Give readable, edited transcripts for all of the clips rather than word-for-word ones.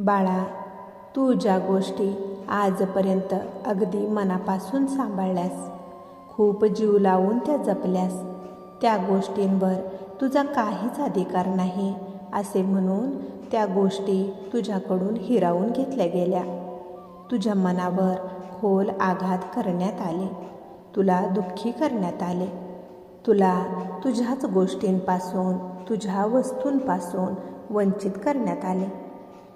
बाळा, तू ज्या गोष्टी आजपर्यंत अगदी मनापासून सांभाळल्यास, खूप जीव लावून त्या जपल्यास, त्या गोष्टींवर तुझा काहीच अधिकार नाही असे म्हणून त्या गोष्टी तुझ्याकडून हिरावून घेतल्या गेल्या. तुझ्या मनावर खोल आघात करण्यात आले, तुला दुःखी करण्यात आले, तुला तुझ्याच गोष्टींपासून, तुझ्या वस्तूंपासून वंचित करण्यात आले.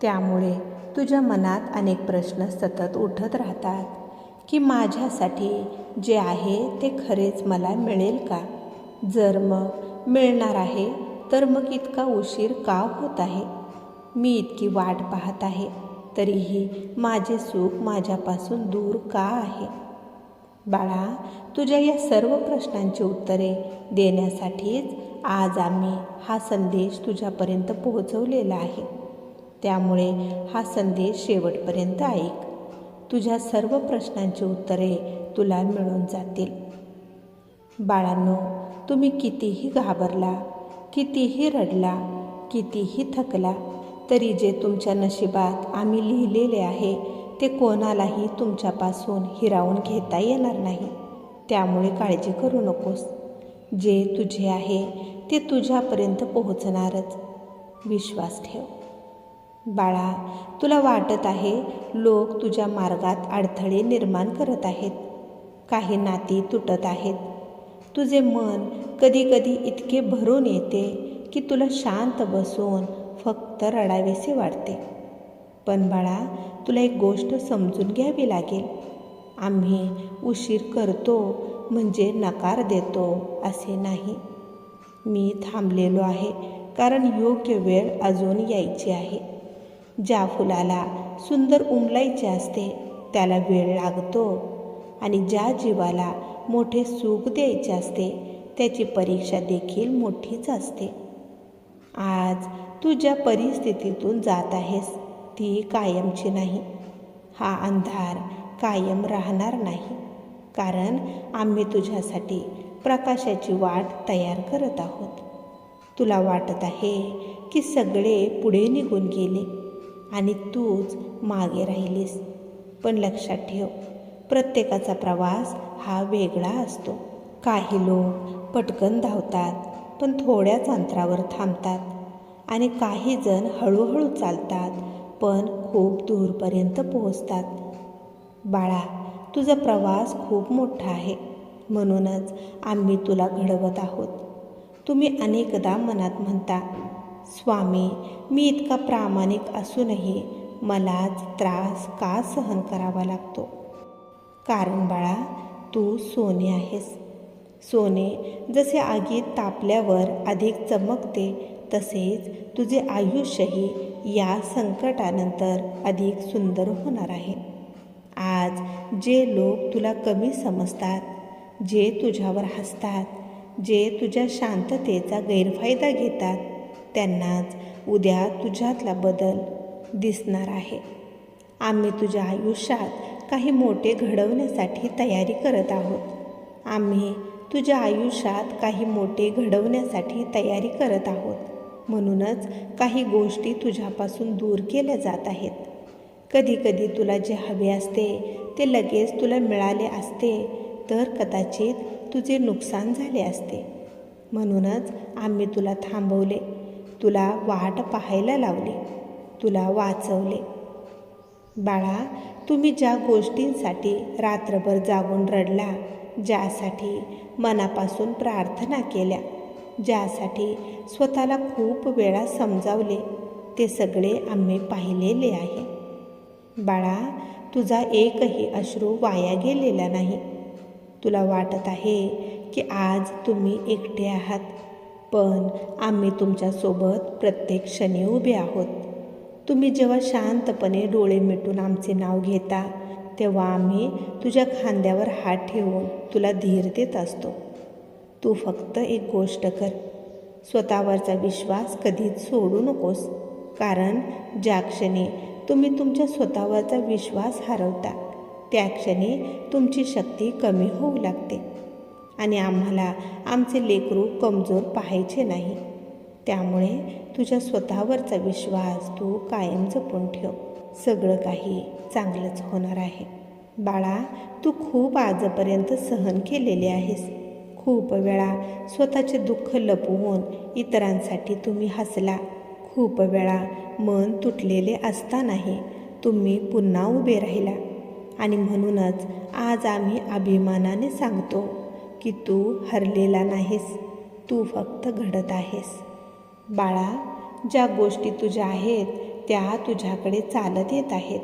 त्यामुळे तुझ्या मनात अनेक प्रश्न सतत उठत राहतात की माझ्यासाठी जे आहे ते खरेच मला मिळेल का? जर मग मिळणार आहे तर मग इतका उशीर का होत आहे? मी इतकी वाट पाहत आहे तरीही माझे सुख माझ्यापासून दूर का आहे? बाळा, तुझ्या या सर्व प्रश्नांची उत्तरे देण्यासाठीच आज आम्ही हा संदेश तुझ्यापर्यंत पोहोचवलेला आहे. त्यामुळे हा संदेश शेवटपर्यंत ऐक. तुझ्या सर्व प्रश्नांची उत्तरे तुला मिळून जातील. बाळांनो, तुम्ही कितीही घाबरला, कितीही रडला, कितीही थकला, तरी जे तुमच्या नशिबात आम्ही लिहिलेले आहे ते कोणालाही तुमच्यापासून हिरावून घेता येणार नाही. त्यामुळे काळजी करू नकोस. जे तुझे आहे ते तुझ्यापर्यंत पोहोचणारच. विश्वास ठेव. बाळा, तुला वाटत आहे लोक तुझ्या मार्गात अडथळे निर्माण करत आहेत, काही नाती तुटत आहेत. तुझे मन कधी कधी इतके भरून येते की तुला शांत बसून फक्त रडावेसे वाटते. पण बाळा, तुला एक गोष्ट समजून घ्यावी लागेल. आम्ही उशीर करतो म्हणजे नकार देतो असे नाही. मी थांबलेलो आहे कारण योग्य वेळ अजून यायची आहे. ज्या फुलाला सुंदर उमलायचे असते त्याला वेळ लागतो आणि ज्या जीवाला मोठे सुख द्यायचे असते त्याची परीक्षा देखील मोठीच असते. आज तू ज्या परिस्थितीतून जात आहेस ती कायमची नाही. हा अंधार कायम राहणार नाही, कारण आम्ही तुझ्यासाठी प्रकाशाची वाट तयार करत आहोत. तुला वाटत आहे की सगळे पुढे निघून गेले आणि तूच मागे राहिलीस. पण लक्षात ठेव, प्रत्येकाचा प्रवास हा वेगळा असतो. काही लोक पटकन धावतात पण थोड्याच अंतरावर थांबतात आणि काही जण हळूहळू चालतात पण खूप दूरपर्यंत पोहोचतात. बाळा, तुझा प्रवास खूप मोठा आहे, म्हणूनच आम्ही तुला घडवत आहोत. तुम्ही अनेकदा मनात म्हणता, स्वामी, मी इतका प्रामाणिक असूनही मलाच त्रास का सहन करावा लागतो? कारण बाळा, तू सोने आहेस. सोने जसे आगीत तापल्यावर अधिक चमकते, तसेच तुझे आयुष्यही या संकटानंतर अधिक सुंदर होणार आहे. आज जे लोक तुला कमी समजतात, जे तुझ्यावर हसतात, जे तुझ्या शांततेचा गैरफायदा घेतात, त्यांनाच उद्या तुझ्यातला बदल दिसणार आहे. आम्ही तुझ्या आयुष्यात काही मोठे घडवण्यासाठी तयारी करत आहोत. आम्ही तुझ्या आयुष्यात काही मोठे घडवण्यासाठी तयारी करत आहोत. म्हणूनच काही गोष्टी तुझ्यापासून दूर केल्या जात आहेत. कधी कधी तुला जे हवे असते ते लगेच तुला मिळाले असते तर कदाचित तुझे नुकसान झाले असते. म्हणूनच आम्ही तुला थांबवले, तुला वाट पाहायला लावली, तुला वाचवले. बाळा, तुम्ही ज्या गोष्टींसाठी रात्रभर जागून रडला, ज्यासाठी मनापासून प्रार्थना केल्या, ज्यासाठी स्वतःला खूप वेळा समजावले, ते सगळे आम्ही पाहिलेले आहे. बाळा, तुझा एकही अश्रू वाया गेलेला नाही. तुला वाटत आहे की आज तुम्ही एकटे आहात, पण आम्ही तुमच्यासोबत प्रत्येक क्षणी उभे आहोत. तुम्ही जेव्हा शांतपणे डोळे मिटून आमचे नाव घेता तेव्हा आम्ही तुझ्या खांद्यावर हात ठेवून तुला धीर देत असतो. तू फक्त एक गोष्ट कर, स्वतःवरचा विश्वास कधीच सोडू नकोस. कारण ज्या क्षणी तुम्ही तुमच्या स्वतःवरचा विश्वास हरवता त्या क्षणी तुमची शक्ती कमी होऊ लागते आणि आम्हाला आमचे लेकरू कमजोर पाहायचे नाही. त्यामुळे तुझ्या स्वतःवरचा विश्वास तू कायम जपून ठेव. सगळं काही चांगलंच होणार आहे. बाळा, तू खूप आजपर्यंत सहन केलेले आहेस. खूप वेळा स्वतःचे दुःख लपवून इतरांसाठी तुम्ही हसला. खूप वेळा मन तुटलेले असतानाही तुम्ही पुन्हा उभे राहिला. आणि म्हणूनच आज आम्ही अभिमानाने सांगतो की तू हरलेला नाहीस, तू फक्त घडत आहेस. बाळा, ज्या गोष्टी तुझ्या आहेत त्या तुझ्याकडे चालत येत आहेत.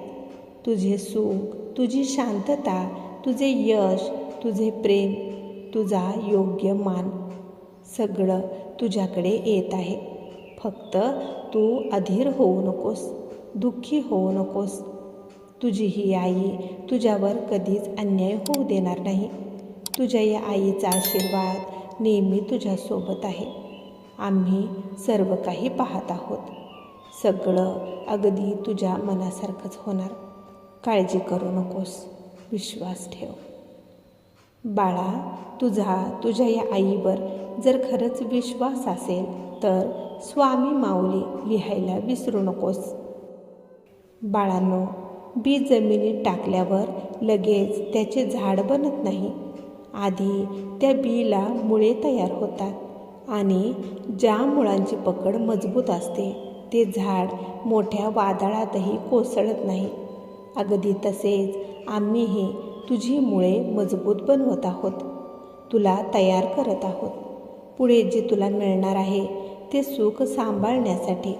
तुझे सुख, तुझी शांतता, तुझे यश, तुझे प्रेम, तुझा योग्य मान सगळं तुझ्याकडे येत आहे. फक्त तू अधीर होऊ नकोस, दुःखी होऊ नकोस. तुझी ही आई तुझ्यावर कधीच अन्याय होऊ देणार नाही. तुझ्या या आईचा आशीर्वाद नेहमी तुझ्यासोबत आहे. आम्ही सर्व काही पाहत आहोत. सगळं अगदी तुझ्या मनासारखंच होणार. काळजी करू नकोस, विश्वास ठेव. बाळा, तुझ्या या आईवर जर खरंच विश्वास असेल तर स्वामी माऊली लिहायला विसरू नकोस. बाळांनो, बी जमिनीत टाकल्यावर लगेच त्याचे झाड बनत नाही. आधी त्या बीला मुळे तयार होतात आणि ज्या मुळांची पकड मजबूत असते ते झाड मोठ्या वादळातही कोसळत नाही. अगदी तसेच आम्हीही तुझी मुळे मजबूत बनवत आहोत, तुला तयार करत आहोत. पुढे जे तुला मिळणार आहे ते सुख सांभाळण्यासाठी.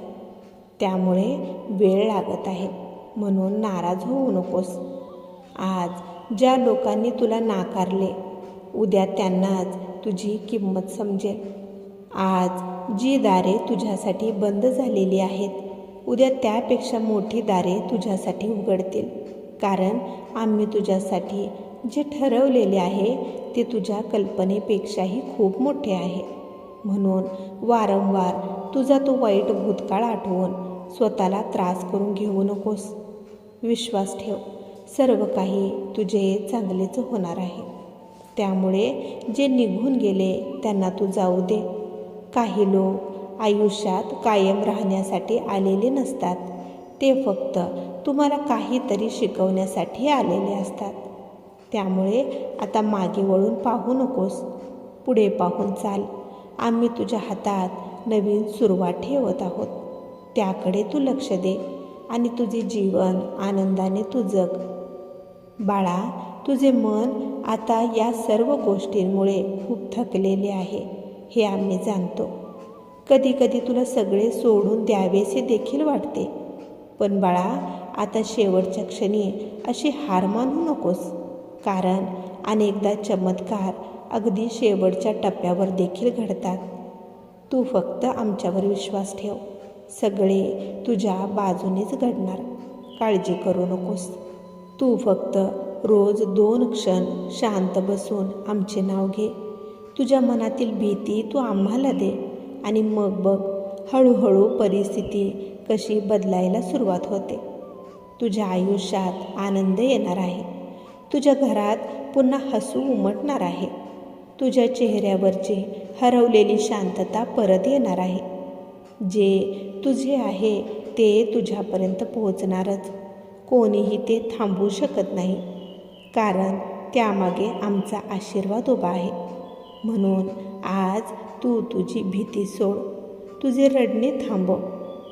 त्यामुळे वेळ लागत आहे, म्हणून नाराज होऊ नकोस. आज ज्या लोकांनी तुला नाकारले, उद्या त्यांनाच तुझी किंमत समजेल. आज जी दारे तुझ्यासाठी बंद झालेली आहेत, उद्या त्यापेक्षा मोठी दारे तुझ्यासाठी उघडतील. कारण आम्ही तुझ्यासाठी जे ठरवलेले आहे ते तुझ्या कल्पनेपेक्षाही खूप मोठे आहे. म्हणून वारंवार तुझा तो वाईट भूतकाळ आठवून स्वतःला त्रास करून घेऊ नकोस. विश्वास ठेव, सर्व काही तुझे चांगलेच होणार आहे. त्यामुळे जे निघून गेले त्यांना तू जाऊ दे. काही लोक आयुष्यात कायम राहण्यासाठी आलेले नसतात, ते फक्त तुम्हाला काहीतरी शिकवण्यासाठी आलेले असतात. त्यामुळे आता मागे वळून पाहू नकोस, पुढे पाहून चाल. आम्ही तुझ्या हातात नवीन सुरुवात ठेवत आहोत, त्याकडे तू लक्ष दे आणि तुझे जीवन आनंदाने तू जग. बाळा, तुझे मन आता या सर्व गोष्टींमुळे खूप थकलेले आहे, हे आम्ही जाणतो. कधी कधी तुला सगळे सोडून द्यावेसे देखील वाटते. पण बाळा, आता शेवटच्या क्षणी अशी हार मानू नकोस. कारण अनेकदा चमत्कार अगदी शेवटच्या टप्प्यावर देखील घडतात. तू फक्त आमच्यावर विश्वास ठेव, सगळे तुझ्या बाजूनेच घडणार. काळजी करू नकोस. तू फक्त रोज 2 क्षण शांत बसून आमचे नाव घे. तुझ्या मनातील भीती तू आम्हाला दे आणि मग बघ, हळूहळू परिस्थिती कशी बदलायला सुरुवात होते. तुझ्या आयुष्यात आनंद येणार आहे. तुझ्या घरात पुन्हा हसू उमटणार आहे. तुझ्या चेहऱ्यावरची हरवलेली शांतता परत येणार आहे. जे तुझे आहे ते तुझ्यापर्यंत पोहोचणारच. कोणीही ते थांबवू शकत नाही, कारण त्यामागे आमचा आशीर्वाद उभा आहे. म्हणून आज तू तुझी भीती सोड, तुझे रडणे थांबव,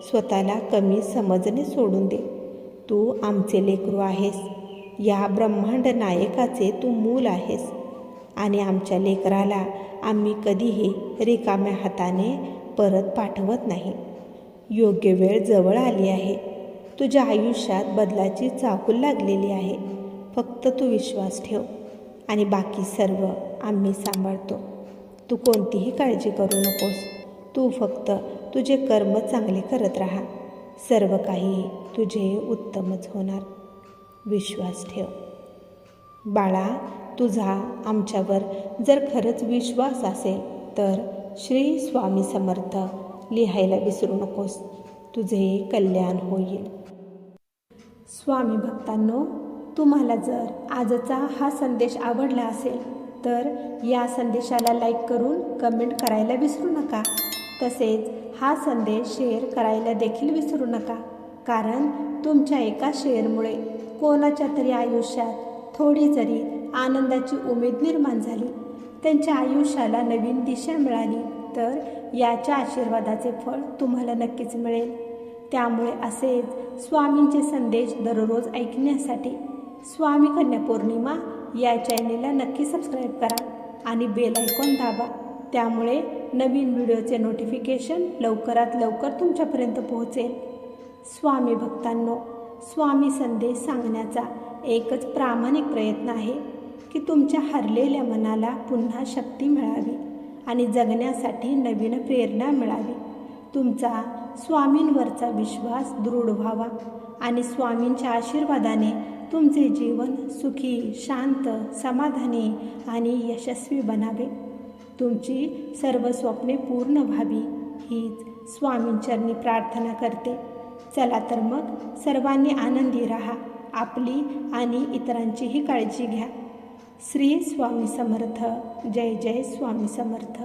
स्वतःला कमी समजणे सोडून दे. तू आमचे लेकरू आहेस, या ब्रह्मांड नायकाचे तू मूल आहेस आणि आमच्या लेकराला आम्ही कधीही रिकाम्या हाताने परत पाठवत नाही. योग्य वेळ जवळ आली आहे. तुझ्या आयुष्यात बदलाची चाहूल लागलेली आहे. फक्त तू विश्वास ठेव आणि बाकी सर्व आम्ही सांभाळतो. तू कोणतीही काळजी करू नकोस. तू फक्त तुझे कर्म चांगले करत राहा. सर्व काही तुझे उत्तमच होणार. विश्वास ठेव. बाळा, तुझा आमच्यावर जर खरंच विश्वास असेल तर श्री स्वामी समर्थ लिहायला विसरू नकोस. तुझे कल्याण होईल. स्वामी भक्तांनो, तुम्हाला जर आजचा हा संदेश आवडला असेल तर या संदेशाला लाईक करून कमेंट करायला विसरू नका. तसेच हा संदेश शेअर करायला देखील विसरू नका, कारण तुमच्या एका शेअरमुळे कोणाच्या तरी आयुष्यात थोडी जरी आनंदाची उमेद निर्माण झाली, त्यांच्या आयुष्याला नवीन दिशा मिळाली, तर याच्या आशीर्वादाचे फळ तुम्हाला नक्कीच मिळेल. त्यामुळे असेच स्वामींचे संदेश दररोज ऐकण्यासाठी स्वामी कन्या पौर्णिमा या चॅनेलला नक्की सबस्क्राईब करा आणि बेल आयकॉन दाबा. त्यामुळे नवीन व्हिडिओचे नोटिफिकेशन लवकरात लवकर तुमच्यापर्यंत पोहोचेल. स्वामी भक्तांनो, स्वामी संदेश सांगण्याचा एकच प्रामाणिक प्रयत्न आहे की तुमच्या हरलेल्या मनाला पुन्हा शक्ती मिळावी आणि जगण्यासाठी नवीन प्रेरणा मिळावी. तुमचा स्वामींवरचा विश्वास दृढ व्हावा आणि स्वामींच्या आशीर्वादाने तुमचे जीवन सुखी, शांत, समाधानी आणि यशस्वी बनावे. तुमची सर्व स्वप्ने पूर्ण व्हावी हीच स्वामींचरणी प्रार्थना करते. चला तर मग सर्वांनी आनंदी राहा, आपली आणि इतरांचीही काळजी घ्या. श्री स्वामी समर्थ. जय जय स्वामी समर्थ.